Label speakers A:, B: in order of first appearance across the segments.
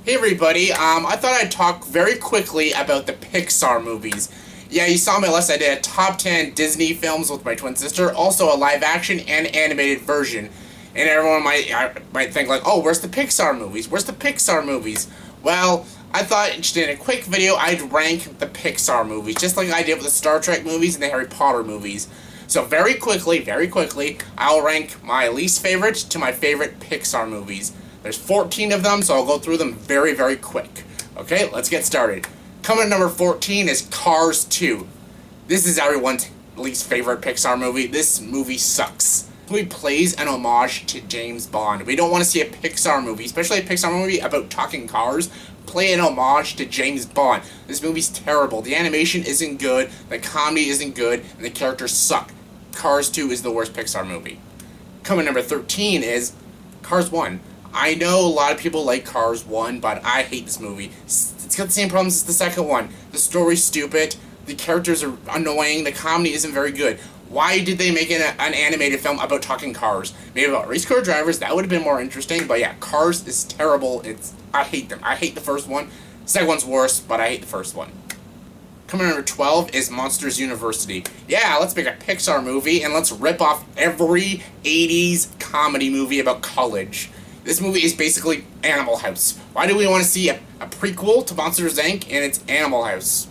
A: Hey everybody, I thought I'd talk very quickly about the Pixar movies. Yeah, you saw my list. I did a top 10 Disney films with my twin sister, also a live action and animated version. And everyone might think like, oh, where's the Pixar movies? Where's the Pixar movies? Well, I thought just in a quick video I'd rank the Pixar movies, just like I did with the Star Trek movies and the Harry Potter movies. So very quickly, I'll rank my least favorite to my favorite Pixar movies. There's 14 of them, so I'll go through them very quick. Okay, let's get started. Coming at number 14 is Cars 2. This is everyone's least favorite Pixar movie. This movie sucks. This movie plays an homage to James Bond. We don't want to see a Pixar movie, especially a Pixar movie about talking cars, play an homage to James Bond. This movie's terrible. The animation isn't good, the comedy isn't good, and the characters suck. Cars 2 is the worst Pixar movie. Coming at number 13 is Cars 1. I know a lot of people like Cars 1, but I hate this movie. It's got the same problems as the second one. The story's stupid, the characters are annoying, the comedy isn't very good. Why did they make an animated film about talking cars? Maybe about race car drivers, that would have been more interesting, but yeah, Cars is terrible. I hate them. I hate the first one. The second one's worse, but I hate the first one. Coming at number 12 is Monsters University. Yeah, let's make a Pixar movie, and let's rip off every 80s comedy movie about college. This movie is basically Animal House. Why do we want to see a prequel to Monsters, Inc. and it's Animal House?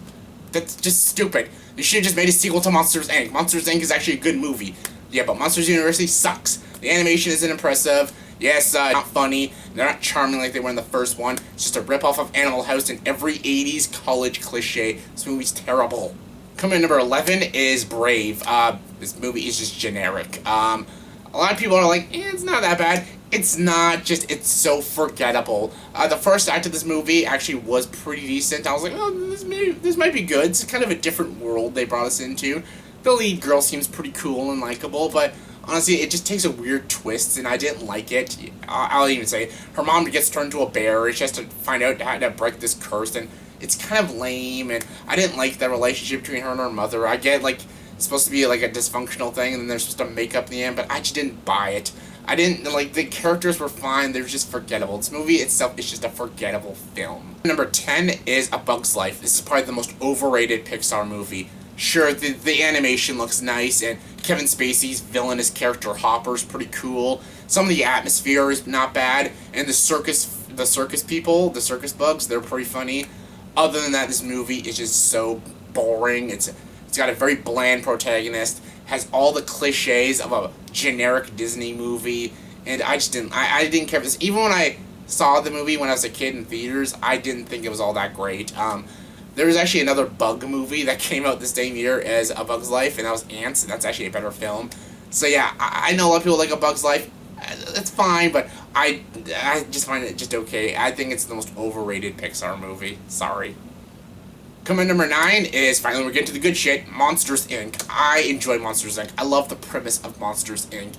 A: That's just stupid. They should have just made a sequel to Monsters, Inc. Monsters, Inc. is actually a good movie. Yeah, but Monsters University sucks. The animation isn't impressive. Yes, not funny. They're not charming like they were in the first one. It's just a ripoff of Animal House and every 80s college cliche. This movie's terrible. Coming in number 11 is Brave. This movie is just generic. A lot of people are like, it's not that bad. It's not, just, it's so forgettable. The first act of this movie actually was pretty decent. I was like, oh, this might be good. It's kind of a different world they brought us into. The lead girl seems pretty cool and likable, but honestly, it just takes a weird twist, and I didn't like it. I'll even say, her mom gets turned into a bear, and she has to find out how to break this curse, and it's kind of lame, and I didn't like the relationship between her and her mother. I get, like, it's supposed to be, like, a dysfunctional thing, and then they're supposed to make up in the end, but I just didn't buy it. I didn't, like, the characters were fine, they were just forgettable. This movie itself is just a forgettable film. Number 10 is A Bug's Life. This is probably the most overrated Pixar movie. Sure, the animation looks nice, and Kevin Spacey's villainous character Hopper's pretty cool. Some of the atmosphere is not bad, and the circus people, the circus bugs, they're pretty funny. Other than that, this movie is just so boring. It's got a very bland protagonist, has all the cliches of a generic Disney movie, and I didn't care for this. Even when I saw the movie when I was a kid in theaters, I didn't think it was all that great. There was actually another bug movie that came out the same year as A Bug's Life, and that was Ants, and that's actually a better film. So yeah, I know a lot of people like A Bug's Life. That's fine, but I just find it just okay. I think it's the most overrated Pixar movie. Sorry. Coming at number 9 is, finally we're getting to the good shit, Monsters, Inc. I enjoy Monsters, Inc. I love the premise of Monsters, Inc.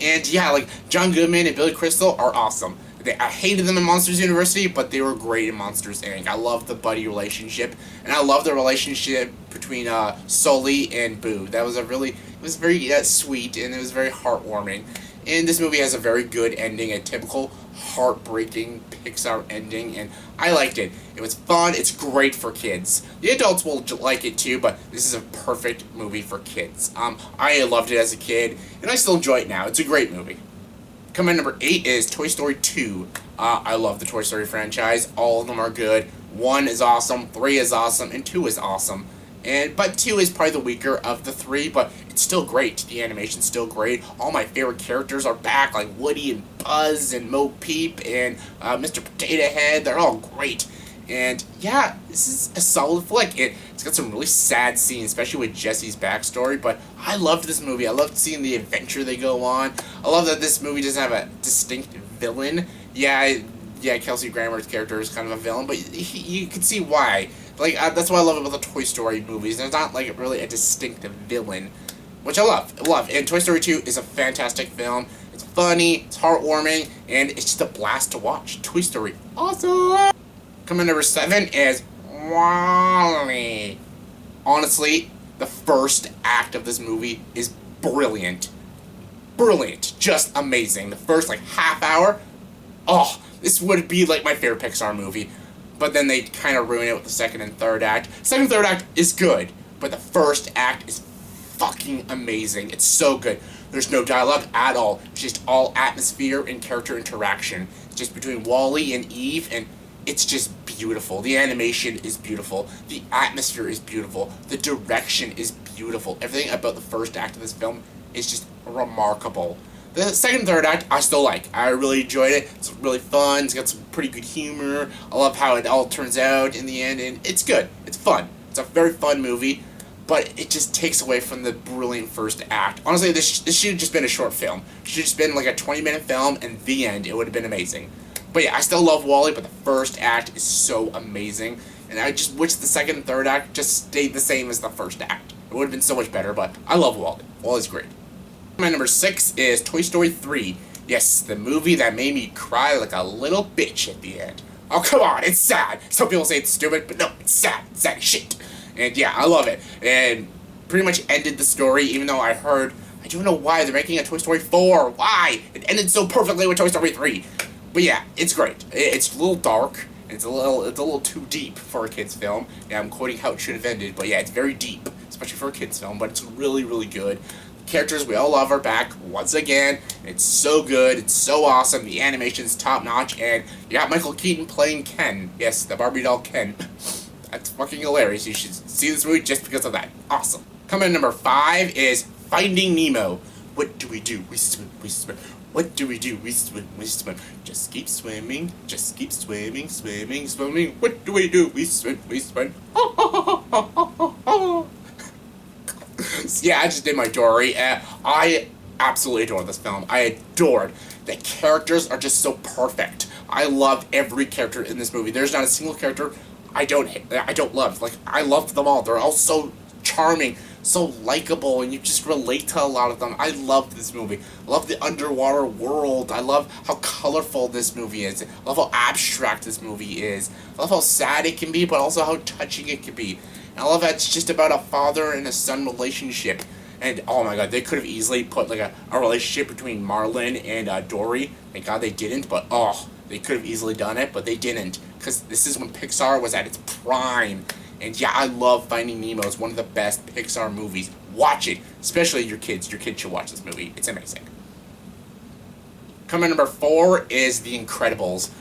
A: And yeah, like, John Goodman and Billy Crystal are awesome. I hated them in Monsters University, but they were great in Monsters, Inc. I love the buddy relationship, and I love the relationship between Sully and Boo. It was very sweet, and it was very heartwarming. And this movie has a very good ending, a typical heartbreaking Pixar ending, and I liked it. It was fun, it's great for kids. The adults will like it too, but this is a perfect movie for kids. I loved it as a kid, and I still enjoy it now. It's a great movie. Coming in number 8 is Toy Story 2. I love the Toy Story franchise. All of them are good. 1 is awesome, 3 is awesome, and 2 is awesome. But 2 is probably the weaker of the 3, but it's still great. The animation's still great. All my favorite characters are back, like Woody and Buzz and Mo Peep and Mr. Potato Head. They're all great. And yeah, this is a solid flick. It's got some really sad scenes, especially with Jesse's backstory, but I loved this movie. I loved seeing the adventure they go on. I love that this movie doesn't have a distinct villain. Yeah, Kelsey Grammer's character is kind of a villain, but you can see why. Like, that's what I love about the Toy Story movies. There's not, like, really a distinctive villain, which I love. And Toy Story 2 is a fantastic film. It's funny, it's heartwarming, and it's just a blast to watch. Toy Story, awesome! Coming number 7 is WALL-E. Honestly, the first act of this movie is brilliant. Brilliant. Just amazing. The first, like, half hour, oh, this would be like my favorite Pixar movie. But then they kind of ruin it with the second and third act. Second and third act is good, but the first act is fucking amazing. It's so good. There's no dialogue at all. It's just all atmosphere and character interaction. It's just between Wally and Eve, and it's just beautiful. The animation is beautiful. The atmosphere is beautiful. The direction is beautiful. Everything about the first act of this film is just remarkable. The second and third act, I still like. I really enjoyed it. It's really fun. It's got some pretty good humor. I love how it all turns out in the end, and it's good. It's fun. It's a very fun movie, but it just takes away from the brilliant first act. Honestly, this should have just been a short film. It should have just been like a 20-minute film, and the end. It would have been amazing. But yeah, I still love Wall-E, but the first act is so amazing, and I just wish the second and third act just stayed the same as the first act. It would have been so much better, but I love Wall-E. Wall-E's great. My number 6 is Toy Story 3. Yes, the movie that made me cry like a little bitch at the end. Oh, come on, it's sad. Some people say it's stupid, but no, it's sad. It's sad as shit. And yeah, I love it. And pretty much ended the story, even though I don't know why they're making a Toy Story 4. Why? It ended so perfectly with Toy Story 3. But yeah, it's great. It's a little dark. It's a little too deep for a kid's film. Yeah, I'm quoting how it should have ended, but yeah, it's very deep, especially for a kid's film, but it's really, really good. Characters we all love are back once again. It's so good. It's so awesome. The animation's top notch, and you got Michael Keaton playing Ken. Yes, the Barbie doll Ken. That's fucking hilarious. You should see this movie just because of that. Awesome. Coming in number 5 is Finding Nemo. What do? We swim. What do? We swim. Just keep swimming. Just keep swimming. What do? We swim. Yeah, I just did my Dory. I absolutely adore this film. I adored. The characters are just so perfect. I love every character in this movie. There's not a single character I don't love. Like, I love them all. They're all so charming, so likable, and you just relate to a lot of them. I love this movie. I love the underwater world. I love how colorful this movie is. I love how abstract this movie is. I love how sad it can be, but also how touching it can be. And I love that it's just about a father and a son relationship. And oh my god, they could have easily put like a relationship between Marlin and Dory. Thank god they didn't, but they could have easily done it, but they didn't. Because this is when Pixar was at its prime. And yeah, I love Finding Nemo. It's one of the best Pixar movies. Watch it. Especially your kids. Your kids should watch this movie. It's amazing. Coming number 4 is The Incredibles.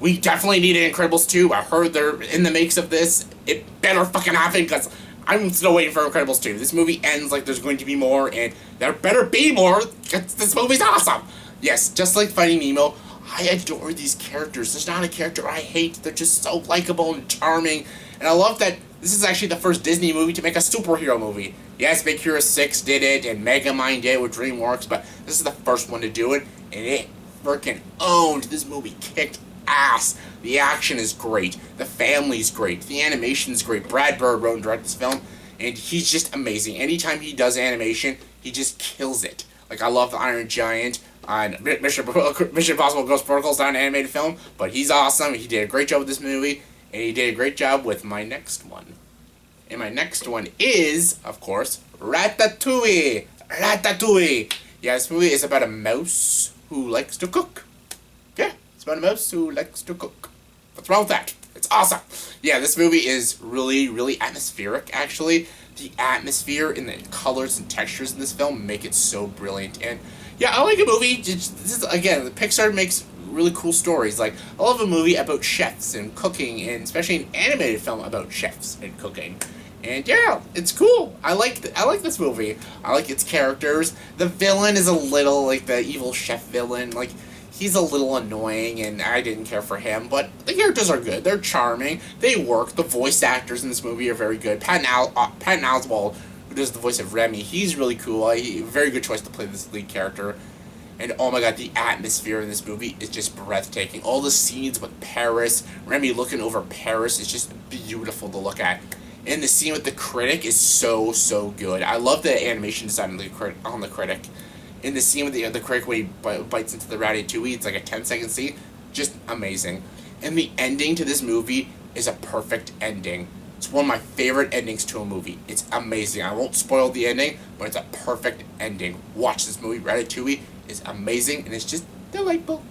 A: We definitely need an Incredibles 2. I heard they're in the makes of this. It better fucking happen, because I'm still waiting for Incredibles 2. This movie ends like there's going to be more, and there better be more, because this movie's awesome. Yes, just like Finding Nemo, I adore these characters. There's not a character I hate. They're just so likable and charming. And I love that this is actually the first Disney movie to make a superhero movie. Yes, Big Hero 6 did it, and Megamind did it with DreamWorks, but this is the first one to do it, and it freaking owned. This movie kicked ass. The action is great. The family's great. The animation's great. Brad Bird wrote and directed this film, and he's just amazing. Anytime he does animation, he just kills it. Like, I love the Iron Giant on Mission Impossible Ghost Protocol. It's not an animated film, but he's awesome. He did a great job with this movie, and he did a great job with my next one. And my next one is, of course, Ratatouille. Ratatouille. Yeah, this movie is about a mouse who likes to cook. Yeah, it's about a mouse who likes to cook. What's wrong with that? It's awesome. Yeah, this movie is really, really atmospheric, actually. The atmosphere and the colors and textures in this film make it so brilliant. And yeah, I like a movie. This is, again, Pixar makes really cool stories. Like, I love a movie about chefs and cooking, and especially an animated film about chefs and cooking. And yeah, it's cool. I like this movie. I like its characters. The villain is a little like the evil chef villain. Like, he's a little annoying, and I didn't care for him. But the characters are good. They're charming. They work. The voice actors in this movie are very good. Patton Oswalt, who does the voice of Remy, he's really cool. Very good choice to play this lead character. And oh my god, the atmosphere in this movie is just breathtaking. All the scenes with Paris, Remy looking over Paris, is just beautiful to look at. And the scene with the critic is so, so good. I love the animation design on the critic. In the scene with the critic when he bites into the ratatouille, it's like a 10-second scene. Just amazing. And the ending to this movie is a perfect ending. It's one of my favorite endings to a movie. It's amazing. I won't spoil the ending, but it's a perfect ending. Watch this movie. Ratatouille is amazing, and it's just delightful.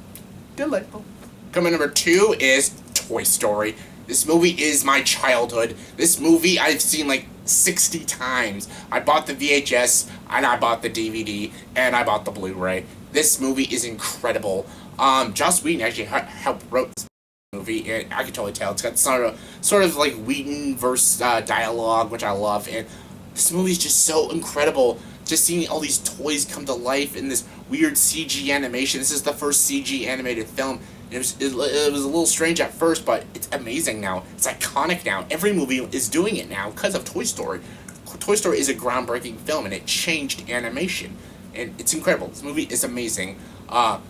A: Delightful. Coming number 2 is Toy Story. This movie is my childhood. This movie I've seen like 60 times. I bought the VHS, and I bought the DVD, and I bought the Blu-ray. This movie is incredible. Joss Whedon actually helped wrote this movie, and I can totally tell it's got sort of like Whedon verse dialogue, which I love, and this movie is just so incredible. Just seeing all these toys come to life in this weird CG animation. This is the first CG animated film. It was a little strange at first, but it's amazing now. It's iconic now. Every movie is doing it now because of Toy Story. Toy Story is a groundbreaking film, and it changed animation. And it's incredible. This movie is amazing.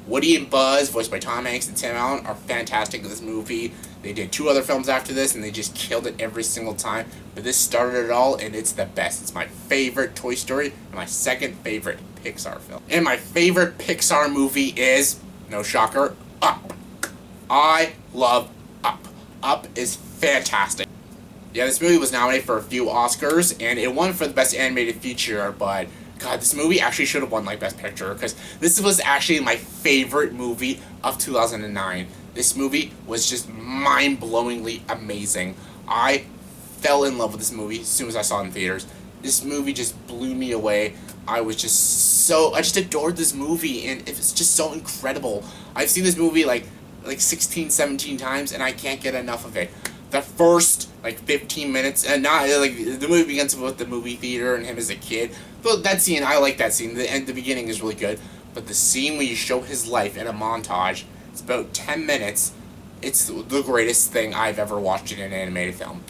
A: Woody and Buzz, voiced by Tom Hanks and Tim Allen, are fantastic in this movie. They did 2 other films after this, and they just killed it every single time. But this started it all, and it's the best. It's my favorite Toy Story, and my second favorite Pixar film. And my favorite Pixar movie is, no shocker, Up. I love Up. Up is fantastic. Yeah, this movie was nominated for a few Oscars, and it won for the Best Animated Feature, but God, this movie actually should have won like Best Picture, because this was actually my favorite movie of 2009. This movie was just mind-blowingly amazing. I fell in love with this movie as soon as I saw it in theaters. This movie just blew me away. I just adored this movie, and it was just so incredible. I've seen this movie like 16, 17 times, and I can't get enough of it. The first 15 minutes, and not like the movie begins with the movie theater and him as a kid. But that scene, I like that scene. The beginning is really good, but the scene where you show his life in a montage, it's about 10 minutes. It's the greatest thing I've ever watched in an animated film.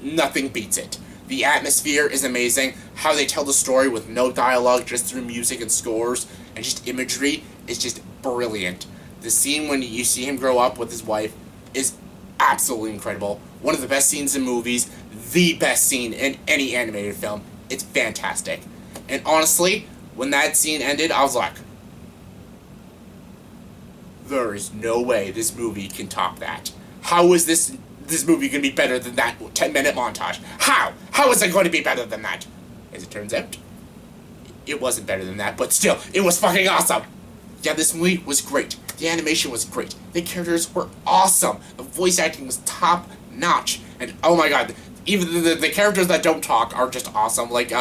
A: Nothing beats it. The atmosphere is amazing. How they tell the story with no dialogue, just through music and scores and just imagery, is just brilliant. The scene when you see him grow up with his wife is absolutely incredible. One of the best scenes in movies, the best scene in any animated film. It's fantastic. And honestly, when that scene ended, I was like, there is no way this movie can top that. How is this movie going to be better than that 10-minute montage? How? How is it going to be better than that? As it turns out, it wasn't better than that, but still, it was fucking awesome. Yeah, this movie was great. The animation was great. The characters were awesome. The voice acting was top notch. And oh my god, even the characters that don't talk are just awesome. Like,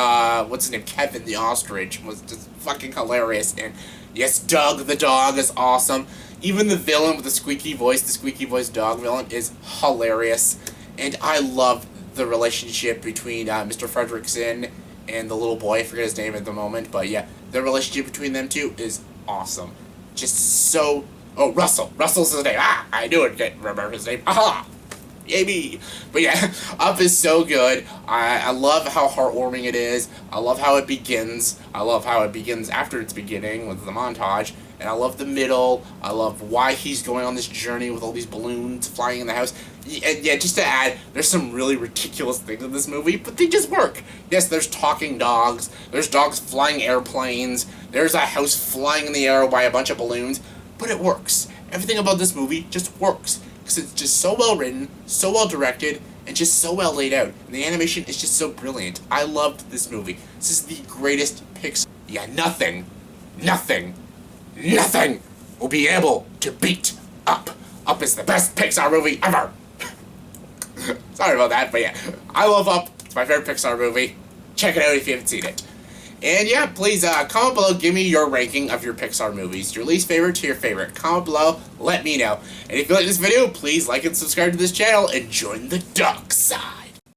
A: what's his name? Kevin the ostrich was just fucking hilarious. And yes, Doug the dog is awesome. Even the villain with the squeaky voice dog villain is hilarious. And I love the relationship between Mr. Fredricksen and the little boy. I forget his name at the moment. But yeah, the relationship between them two is awesome. Just so... Oh, Russell. Russell's his name. I knew it. Can't remember his name. Aha! Yay me! But yeah, Up is so good. I love how heartwarming it is. I love how it begins. I love how it begins after its beginning with the montage. And I love the middle. I love why he's going on this journey with all these balloons flying in the house. Yeah, just to add, there's some really ridiculous things in this movie, but they just work. Yes, there's talking dogs. There's dogs flying airplanes. There's a house flying in the air by a bunch of balloons. But it works. Everything about this movie just works. Because it's just so well written, so well directed, and just so well laid out. And the animation is just so brilliant. I loved this movie. This is the greatest Pixar. Yeah, nothing will be able to beat Up. Up is the best Pixar movie ever. Sorry about that, but yeah. I love Up. It's my favorite Pixar movie. Check it out if you haven't seen it. And yeah, please comment below, give me your ranking of your Pixar movies. Your least favorite to your favorite. Comment below, let me know. And if you like this video, please like and subscribe to this channel and join the dark side.